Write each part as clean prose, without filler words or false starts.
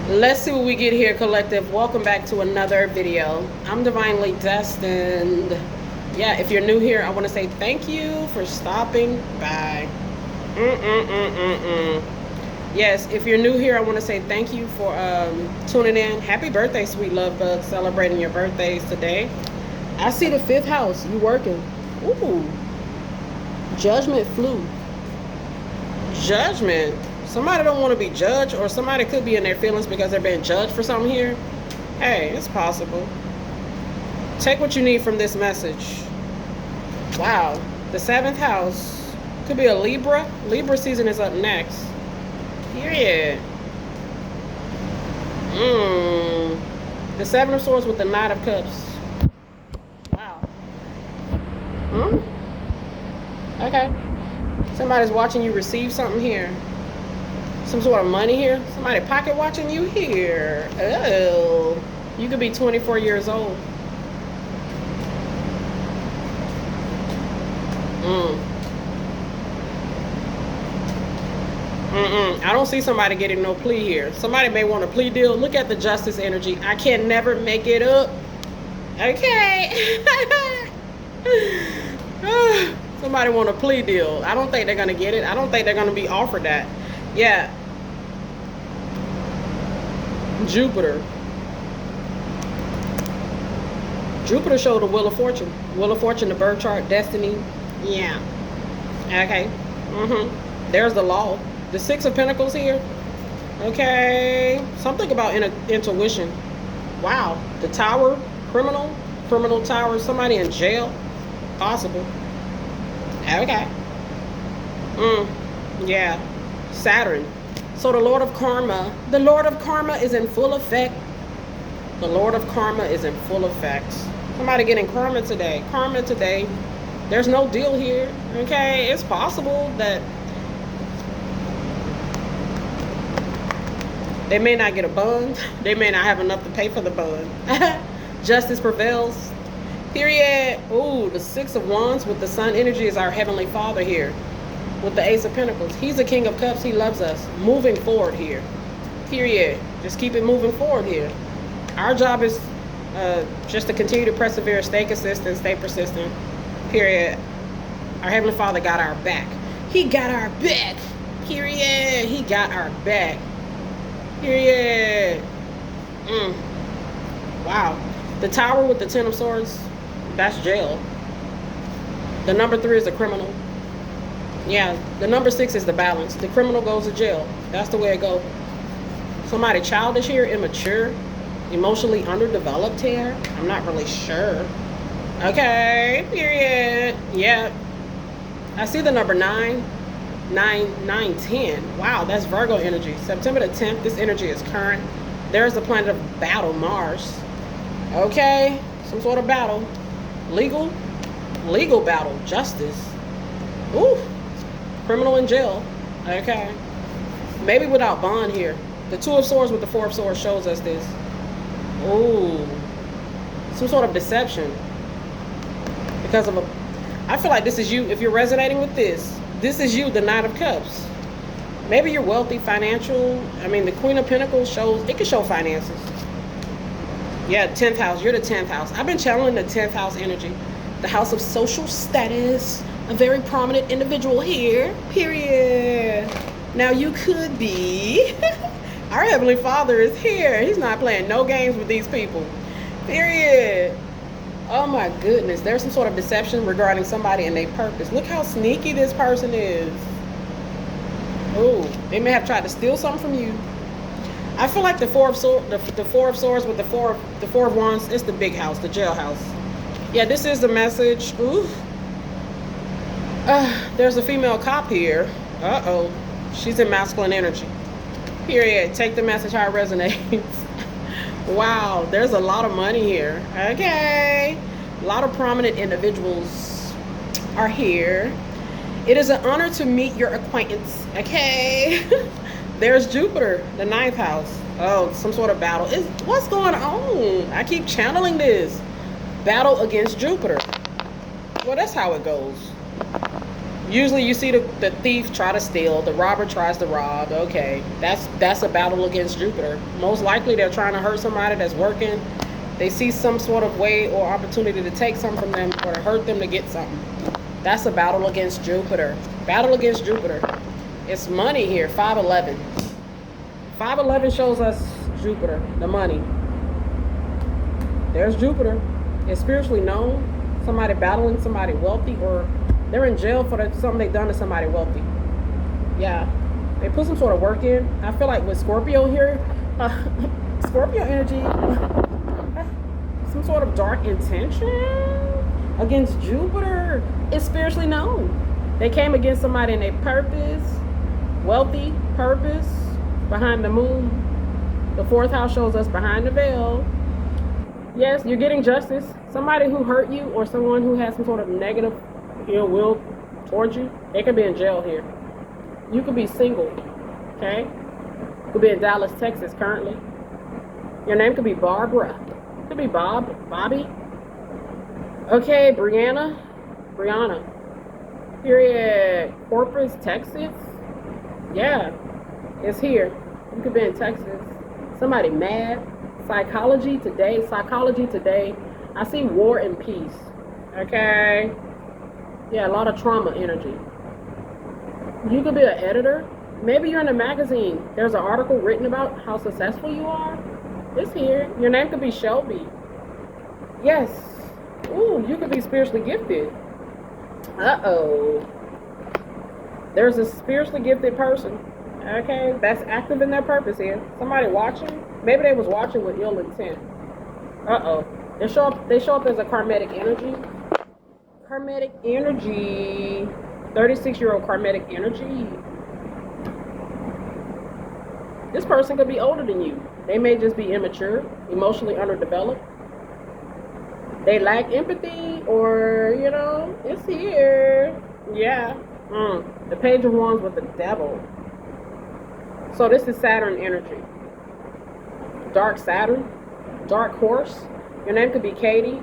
Let's see what we get here, collective. Welcome back to another video. I'm Divinely Destined. Yeah, if you're new here, I want to say thank you for stopping by. Yes, if you're new here, I want to say thank you for tuning in. Happy birthday, sweet love bug, celebrating your birthdays today. I see the fifth house. You working. Ooh. Judgment flew. Judgment. Somebody don't want to be judged, or somebody could be in their feelings because they're being judged for something here. Hey, it's possible. Take what you need from this message. Wow. The seventh house could be a Libra. Libra season is up next. Period. The Seven of Swords with the Knight of Cups. Wow. Okay. Somebody's watching you receive something here. Some sort of money here. Somebody pocket watching you here. Oh. You could be 24 years old. I don't see somebody getting no plea here. Somebody may want a plea deal. Look at the justice energy. I can never make it up. Okay. Somebody want a plea deal. I don't think they're going to get it. I don't think they're going to be offered that. Yeah. Jupiter. Jupiter showed the Wheel of Fortune. Wheel of Fortune, the birth chart, destiny. Yeah. Okay. There's the law. The Six of Pentacles here. Okay. Something about intuition. Wow. The Tower. Criminal. Criminal Tower. Somebody in jail. Possible. Okay. Yeah. Saturn. So the Lord of Karma. The Lord of Karma is in full effect. The Lord of Karma is in full effect. Somebody getting karma today. Karma today. There's no deal here. Okay. It's possible that they may not get a bond. They may not have enough to pay for the bond. Justice prevails. Period. Ooh, the Six of Wands with the Sun energy is our Heavenly Father here. With the Ace of Pentacles. He's the King of Cups. He loves us. Moving forward here. Period. Just keep it moving forward here. Our job is just to continue to persevere, stay consistent, stay persistent. Period. Our Heavenly Father got our back. He got our back. Period. He got our back. Period. Wow. The Tower with the Ten of Swords, that's jail. The number 3 is the criminal. Yeah, the number 6 is the balance. The criminal goes to jail. That's the way it goes. Somebody childish here, immature, emotionally underdeveloped here. I'm not really sure. Okay, period. Yeah. I see the number 9. 10. Wow, that's Virgo energy. September the 10th, this energy is current. There's the planet of battle, Mars. Okay, some sort of battle. Legal battle, justice. Ooh, criminal in jail. Okay, maybe without bond here. The Two of Swords with the Four of Swords shows us this. Ooh, some sort of deception. Because of I feel like this is you. If you're resonating with this is you, the Knight of Cups. Maybe you're wealthy, financial. I mean, the Queen of Pentacles shows, it can show finances. Yeah, 10th house. You're the 10th house. I've been channeling the 10th house energy. The house of social status. A very prominent individual here. Period. Now you could be. Our Heavenly Father is here. He's not playing no games with these people. Period. Oh my goodness. There's some sort of deception regarding somebody and their purpose. Look how sneaky this person is. Oh, they may have tried to steal something from you. I feel like the Four of Swords, the Four of Swords with the Four of Wands, it's the big house, the jail house. Yeah, this is the message. Ooh. There's a female cop here. Uh-oh. She's in masculine energy. Period. Take the message how it resonates. Wow, there's a lot of money here. Okay. A lot of prominent individuals are here. It is an honor to meet your acquaintance. Okay. There's Jupiter, the 9th house. Oh, some sort of battle. What's going on? I keep channeling this. Battle against Jupiter. Well, that's how it goes. Usually you see the thief try to steal, the robber tries to rob. Okay, that's a battle against Jupiter. Most likely they're trying to hurt somebody that's working. They see some sort of way or opportunity to take something from them or to hurt them to get something. That's a battle against Jupiter. Battle against Jupiter. It's money here, 511. 511 shows us Jupiter, the money. There's Jupiter. It's spiritually known. Somebody battling somebody wealthy, or they're in jail for something they've done to somebody wealthy. Yeah. They put some sort of work in. I feel like with Scorpio here, Scorpio energy, some sort of dark intention against Jupiter is spiritually known. They came against somebody in their purpose, wealthy purpose, behind the moon. The fourth house shows us behind the veil. Yes, you're getting justice. Somebody who hurt you or someone who has some sort of negative ill will towards you, they could be in jail here. You could be single, okay? You could be in Dallas, Texas currently. Your name could be Barbara. Could be Bobby. Okay, Brianna. Period. Corpus, Texas. Yeah, it's here. You could be in Texas. Somebody mad. Psychology today. I see war and peace. Okay. Yeah, a lot of trauma energy. You could be an editor. Maybe you're in a magazine. There's an article written about how successful you are. It's here. Your name could be Shelby. Yes. Ooh, you could be spiritually gifted. Uh-oh. There's a spiritually gifted person. Okay, that's active in their purpose here. Somebody watching. Maybe they was watching with ill intent. Uh-oh. They show up as a karmatic energy. 36-year-old karmatic energy. This person could be older than you. They may just be immature, emotionally underdeveloped. They lack empathy, or, it's here. Yeah. The Page of Wands with the Devil. So this is Saturn energy. Dark Saturn. Dark Horse. Your name could be Katie.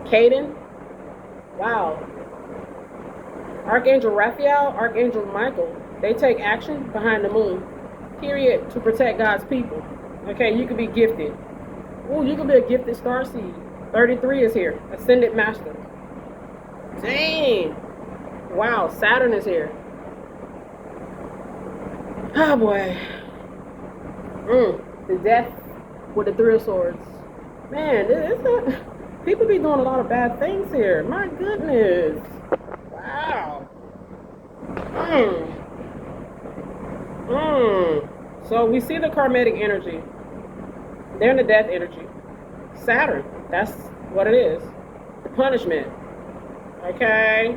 Caden. Wow. Archangel Raphael, Archangel Michael. They take action behind the moon. Period. To protect God's people. Okay, you could be gifted. Ooh, you could be a gifted starseed. 33 is here. Ascended Master. Dang. Wow, Saturn is here. Oh boy. The Death with the Three of Swords. Man, people be doing a lot of bad things here. My goodness. Wow. So we see the karmatic energy. They're in the death energy. Saturn. That's what it is. The punishment. Okay.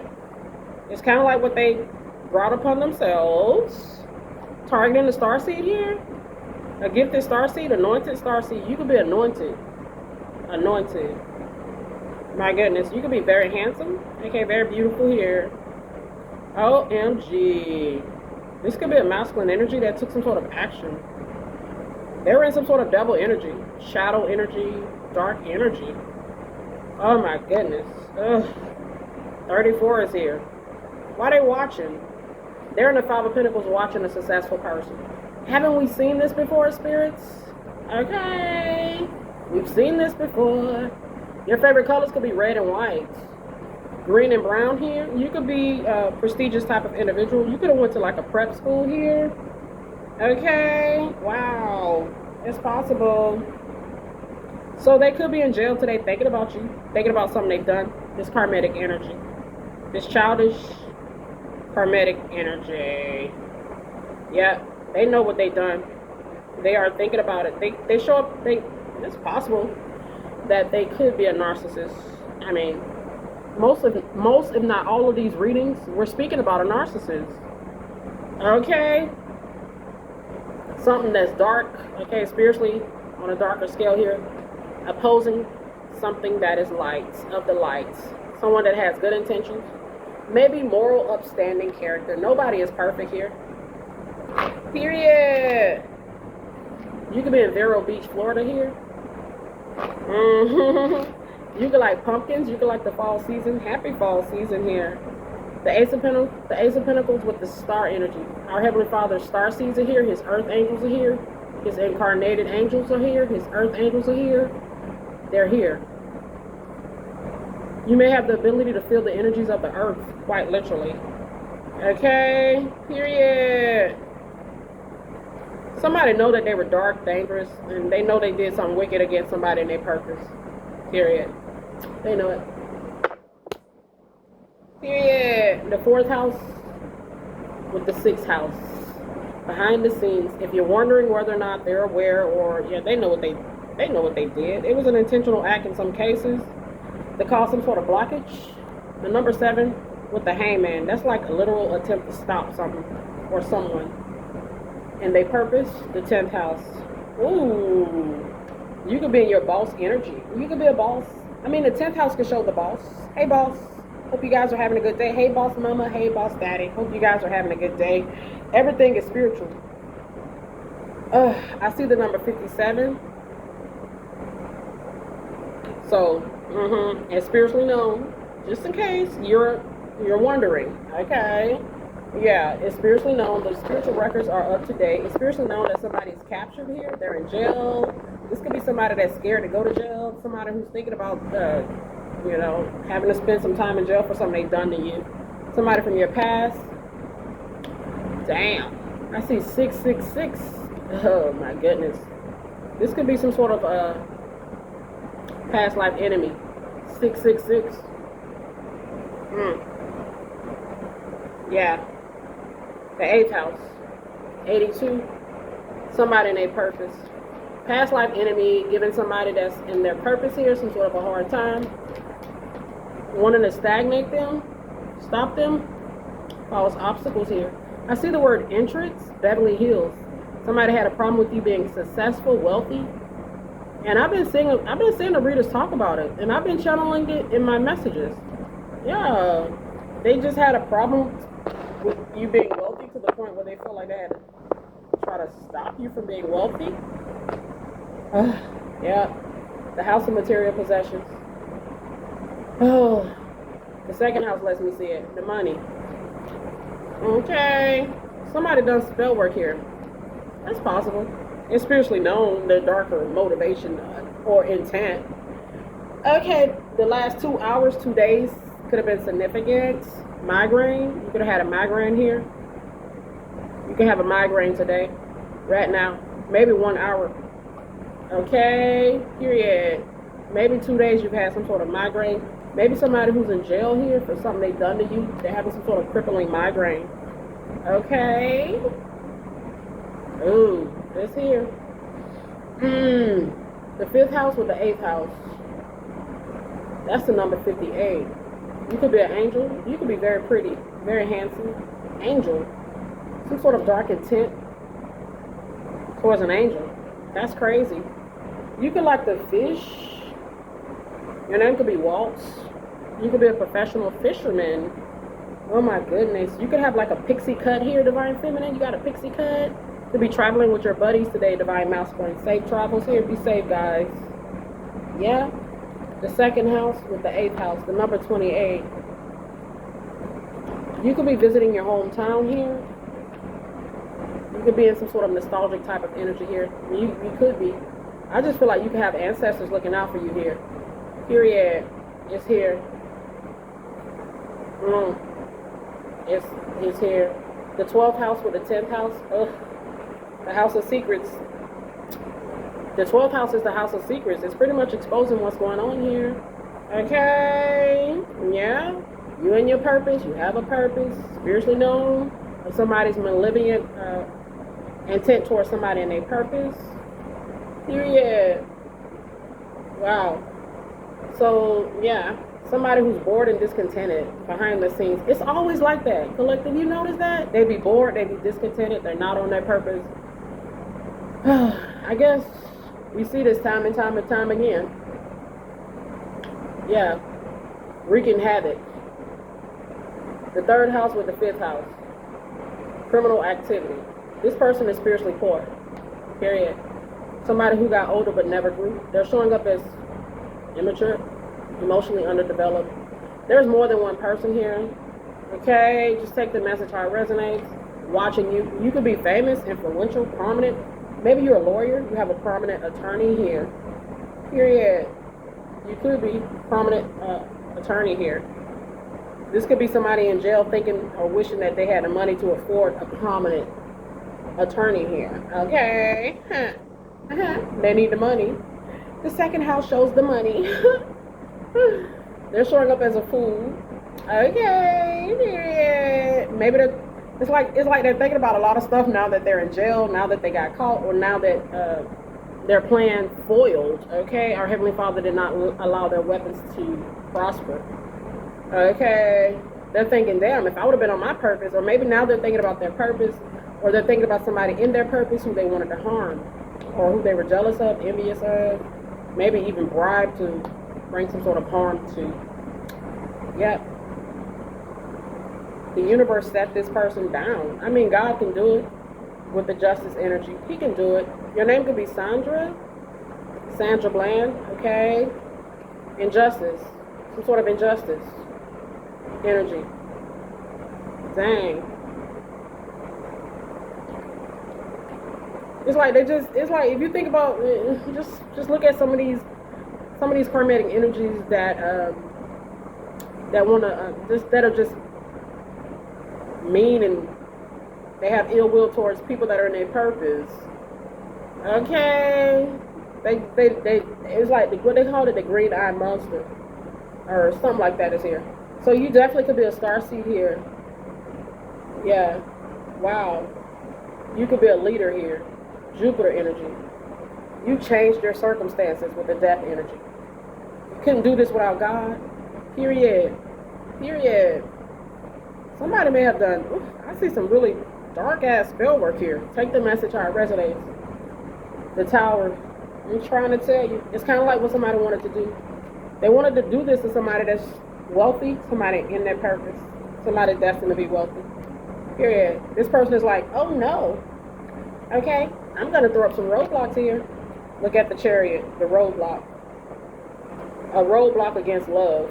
It's kind of like what they brought upon themselves. Targeting the starseed here. A gifted starseed, anointed starseed. You could be anointed. Anointed. My goodness. You could be very handsome. Okay, very beautiful here. OMG. This could be a masculine energy that took some sort of action. They were in some sort of double energy. Shadow energy. Dark energy. Oh my goodness. Ugh. 34 is here. Why are they watching? They're in the Five of Pentacles watching a successful person. Haven't we seen this before, spirits? Okay. We've seen this before. Your favorite colors could be red and white. Green and brown here. You could be a prestigious type of individual. You could have went to like a prep school here. Okay. Wow. It's possible. So they could be in jail today thinking about you. Thinking about something they've done. This karmatic energy. This childish karmatic energy. Yeah. They know what they've done. They are thinking about it. They show up. It's possible that they could be a narcissist. I mean, most if not all of these readings, we're speaking about a narcissist. Okay. Something that's dark. Okay, spiritually on a darker scale here, opposing something that is light, of the light. Someone that has good intentions. Maybe moral, upstanding character. Nobody is perfect here. Period. You could be in Vero Beach, Florida here. You could like pumpkins. You could like the fall season. Happy fall season here. The Ace of Pentacles with the star energy. Our Heavenly Father's star seeds are here. His earth angels are here. His incarnated angels are here. His earth angels are here. They're here. You may have the ability to feel the energies of the earth, quite literally. Okay, period. Somebody know that they were dark, dangerous, and they know they did something wicked against somebody in their purpose. Period. They know it. Period. The 4th house with the 6th house. Behind the scenes. If you're wondering whether or not they're aware, or yeah, they know what they did. It was an intentional act in some cases that caused some sort of blockage. The number 7 with the hangman. That's like a literal attempt to stop something or someone. And they purpose, the 10th house. Ooh. You could be in your boss energy. You could be a boss. I mean, the 10th house can show the boss. Hey, boss. Hope you guys are having a good day. Hey, boss mama. Hey, boss daddy. Hope you guys are having a good day. Everything is spiritual. I see the number 57. So, it's spiritually known. Just in case you're wondering. Okay. Yeah, it's spiritually known. The spiritual records are up to date. It's spiritually known that somebody's captured here. They're in jail. This could be somebody that's scared to go to jail. Somebody who's thinking about, having to spend some time in jail for something they've done to you. Somebody from your past. Damn. I see 666. Oh, my goodness. This could be some sort of past life enemy. 666. Yeah. The 8th house, 82, somebody in a purpose. Past life enemy, giving somebody that's in their purpose here some sort of a hard time. Wanting to stagnate them, stop them, cause obstacles here. I see the word entrance, Beverly Hills. Somebody had a problem with you being successful, wealthy. And I've been seeing the readers talk about it. And I've been channeling it in my messages. Yeah, they just had a problem with you being wealthy to the point where they feel like they had to try to stop you from being wealthy. Yeah, the house of material possessions. Oh, the 2nd house lets me see it. The money. Okay, somebody done spell work here. That's possible. It's spiritually known, the darker motivation or intent. Okay, the last 2 hours, 2 days could have been significant. Migraine. You could have had a migraine here. You could have a migraine today, right now. Maybe 1 hour. Okay, period. Maybe 2 days you've had some sort of migraine. Maybe somebody who's in jail here for something they've done to you. They're having some sort of crippling migraine. Okay. Ooh, this here. The 5th house with the 8th house. That's the number 58. You could be an angel. You could be very pretty, very handsome. Angel. Some sort of dark intent towards an angel. That's crazy. You could like the fish. Your name could be Waltz. You could be a professional fisherman. Oh my goodness. You could have like a pixie cut here, Divine Feminine. You got a pixie cut. You could be traveling with your buddies today, Divine Masculine. Safe travels here. Be safe, guys. Yeah. The 2nd house with the 8th house, the number 28. You could be visiting your hometown here. You could be in some sort of nostalgic type of energy here. You could be. I just feel like you could have ancestors looking out for you here. Period. It's here. It's here. The 12th house with the 10th house. Ugh. The house of secrets. The 12th house is the house of secrets. It's pretty much exposing what's going on here. Okay. Yeah. You and your purpose. You have a purpose. Spiritually known. Or somebody's malevolent intent towards somebody and their purpose. Period. Wow. So, yeah. Somebody who's bored and discontented behind the scenes. It's always like that. Collective, you notice that? They be bored. They be discontented. They're not on their purpose. I guess we see this time and time and time again. Yeah. Wreaking havoc. The 3rd house with the 5th house. Criminal activity. This person is spiritually poor. Period. Somebody who got older but never grew. They're showing up as immature, emotionally underdeveloped. There's more than one person here. Okay, just take the message how it resonates. Watching you, you could be famous, influential, prominent. Maybe you're a lawyer. You have a prominent attorney here. Period. You could be prominent attorney here. This could be somebody in jail thinking or wishing that they had the money to afford a prominent attorney here. Okay. They need the money. The second house shows the money. They're showing up as a fool. Okay. Period. Maybe it's like they're thinking about a lot of stuff now that they're in jail, now that they got caught, or now that their plan foiled. Okay, our Heavenly Father did not allow their weapons to prosper. Okay, they're thinking, damn, if I would have been on my purpose, or maybe now they're thinking about their purpose, or they're thinking about somebody in their purpose who they wanted to harm, or who they were jealous of, envious of, maybe even bribed to bring some sort of harm to. Yep. The universe set this person down. I mean, God can do it with the justice energy. He can do it. Your name could be Sandra Bland, okay? Injustice, some sort of injustice energy. Dang. It's like if you think about just look at some of these karmatic energies that want to that are just mean, and they have ill will towards people that are in their purpose. Okay, they it's like what they call it, the green eye monster, or something like that is here. So you definitely could be a starseed here. Yeah, wow, you could be a leader here. Jupiter energy. You changed your circumstances with the death energy. You couldn't do this without God. Period. Period. Somebody may have done. I see some really dark ass spell work here. Take the message how it resonates. The Tower. I'm trying to tell you. It's kind of like what somebody wanted to do. They wanted to do this to somebody that's wealthy, somebody in their purpose, somebody destined to be wealthy. Period. This person is like, oh no. Okay, I'm going to throw up some roadblocks here. Look at the Chariot, the roadblock. A roadblock against love.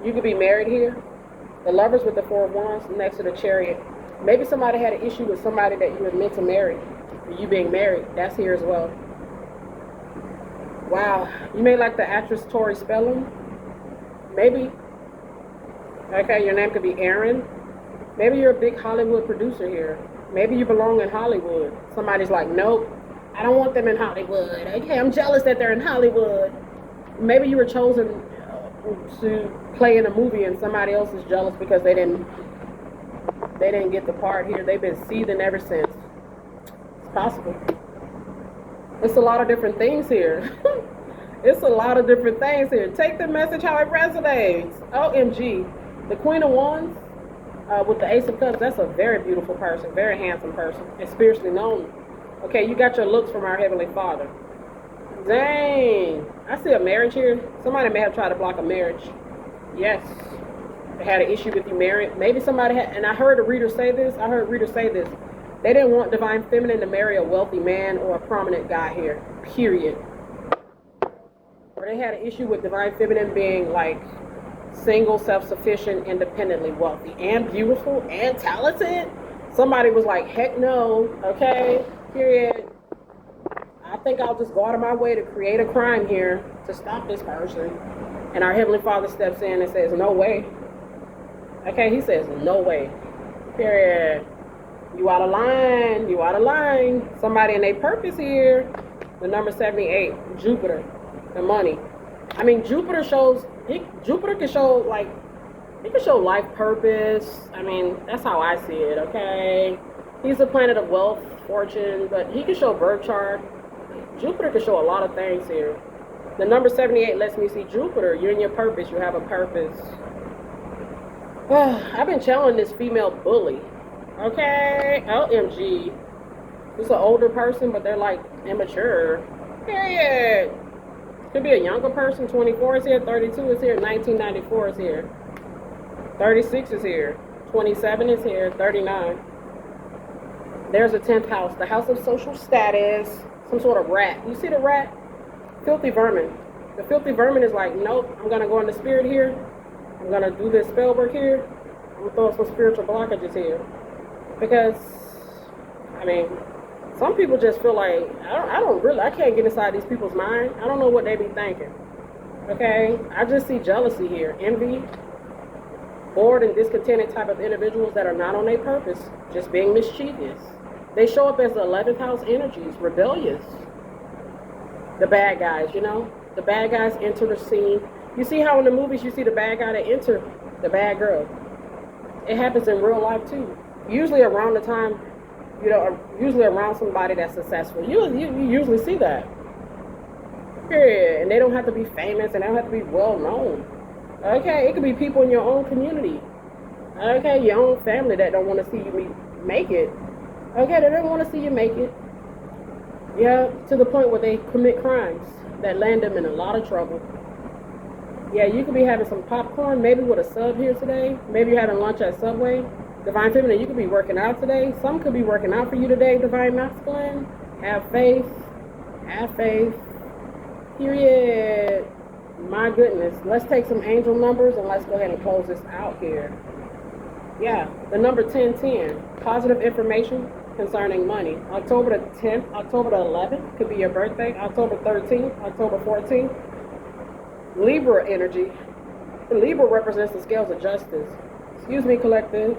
You could be married here. The Lovers with the Four of Wands next to the Chariot. Maybe somebody had an issue with somebody that you were meant to marry. You being married, that's here as well. Wow, you may like the actress Tori Spelling. Maybe. Okay, your name could be Aaron. Maybe you're a big Hollywood producer here. Maybe you belong in Hollywood. Somebody's like, nope, I don't want them in Hollywood. Okay, I'm jealous that they're in Hollywood. Maybe you were chosen to play in a movie and somebody else is jealous because they didn't get the part here. They've been seething ever since. It's possible. It's a lot of different things here. It's a lot of different things here. Take the message how it resonates. OMG. The Queen of Wands. With the Ace of Cups, that's a very beautiful person, very handsome person, and spiritually known. Okay, you got your looks from our Heavenly Father. Dang, I see a marriage here. Somebody may have tried to block a marriage. Yes, they had an issue with you married. Maybe somebody had, and I heard a reader say this. They didn't want Divine Feminine to marry a wealthy man or a prominent guy here, period. Or they had an issue with Divine Feminine being like single, self-sufficient, independently wealthy, and beautiful, and talented. Somebody was like, heck no, okay, period. I think I'll just go out of my way to create a crime here to stop this person. And our Heavenly Father steps in and says, no way. Okay, he says, no way, period. You out of line, you out of line. Somebody in their purpose here. The number 78, Jupiter, the money. I mean, Jupiter can show, like, it can show life purpose. I mean, that's how I see it, okay? He's a planet of wealth, fortune, but he can show birth chart. Jupiter can show a lot of things here. The number 78 lets me see Jupiter. You're in your purpose. You have a purpose. I've been channeling this female bully, okay? OMG. It's an older person, but they're, like, immature. Period. Could be a younger person. 24 is here, 32 is here, 1994 is here, 36 is here, 27 is here, 39. There's a 10th house, the house of social status, some sort of rat. You see the rat? Filthy vermin. The filthy vermin is like, nope, I'm going to go in the spirit here. I'm going to do this spell work here. I'm throwing some spiritual blockages here. Because, I mean, some people just feel like, I can't get inside these people's mind. I don't know what they be thinking. Okay? I just see jealousy here. Envy, bored and discontented type of individuals that are not on their purpose, just being mischievous. They show up as the 11th house energies, rebellious. The bad guys, you know? The bad guys enter the scene. You see how in the movies you see the bad guy that enter the bad girl. It happens in real life too. Usually around the time, you know, usually around somebody that's successful. You usually see that. Period. And they don't have to be famous and they don't have to be well known. Okay, it could be people in your own community. Okay, your own family that don't want to see you make it. Okay, they don't want to see you make it. Yeah, to the point where they commit crimes that land them in a lot of trouble. Yeah, you could be having some popcorn, maybe with a sub here today. Maybe you're having lunch at Subway. Divine Feminine, you could be working out today. Some could be working out for you today, Divine Masculine. Have faith. Have faith. Period. My goodness. Let's take some angel numbers and let's go ahead and close this out here. Yeah, the number 1010. Positive information concerning money. October the 10th, October the 11th could be your birthday. October 13th, October 14th. Libra energy. Libra represents the scales of justice. Excuse me, collective.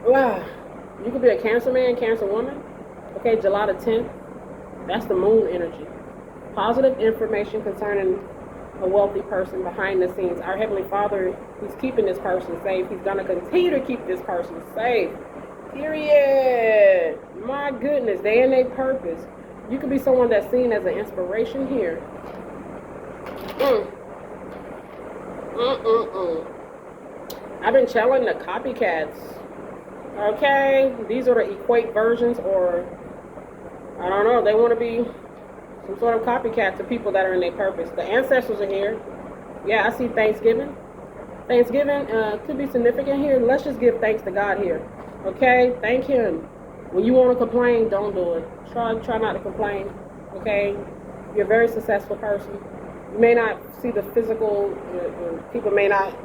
Wow. You could be a Cancer man, Cancer woman. Okay, July the 10th. That's the moon energy. Positive information concerning a wealthy person behind the scenes. Our Heavenly Father, He's keeping this person safe. He's going to continue to keep this person safe. Period. My goodness, they in their purpose. You could be someone that's seen as an inspiration here. I've been challenging the copycats. Okay, these are the equate versions, or I don't know, they want to be some sort of copycat to people that are in their purpose. The ancestors are here. Yeah, I see Thanksgiving. Thanksgiving could be significant here. Let's just give thanks to God here. Okay, thank Him. When you want to complain, don't do it. Try not to complain. Okay, you're a very successful person. You may not see the physical, people may not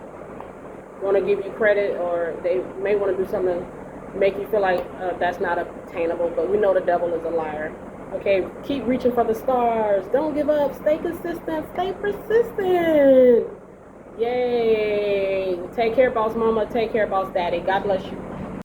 want to give you credit, or they may want to do something to make you feel like that's not obtainable, but we know the devil is a liar. Okay, keep reaching for the stars. Don't give up. Stay consistent. Stay persistent. Yay. Take care, boss mama. Take care, boss daddy. God bless you.